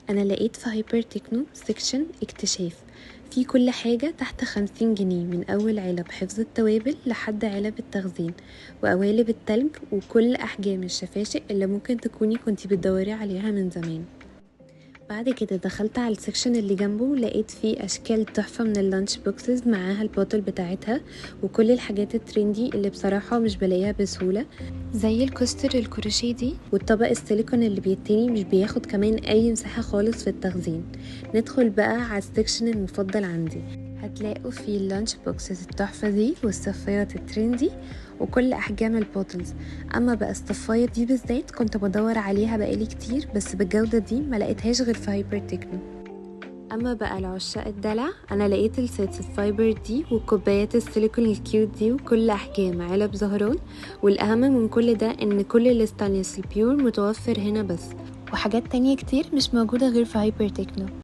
انا لقيت في هايبر تكنو سيكشن اكتشاف في كل حاجة تحت 50 جنيه، من اول علب حفظ التوابل لحد علب التخزين وقوالب التلج وكل احجام الشفاشق اللي ممكن تكوني كنتي بتدوري عليها من زمان. بعد كده دخلت على السكشن اللي جنبه، لقيت فيه اشكال تحفة من اللانش بوكسز معاها البوتل بتاعتها وكل الحاجات الترندي اللي بصراحة مش بلاقيها بسهولة، زي الكوستر الكروشيه دي والطبق السيليكون اللي بيتني مش بياخد كمان اي مساحة خالص في التخزين. ندخل بقى على السكشن المفضل عندي، هتلاقوا فيه اللانش بوكسز التحفة دي والصفايات الترندي وكل احجام البوتلز. اما بقى الصفايه دي بالذات كنت بدور عليها بقالي كتير، بس بالجوده دي ما لقيتهاش غير في هايبر تكنو. اما بقى لعشاق الدلع، انا لقيت السيتس الفايبر دي والكوبايات السيليكون الكيوت دي وكل احجام علب زهران، والاهم من كل ده ان كل الستانلس البيور متوفر هنا بس، وحاجات تانية كتير مش موجوده غير في هايبر تكنو.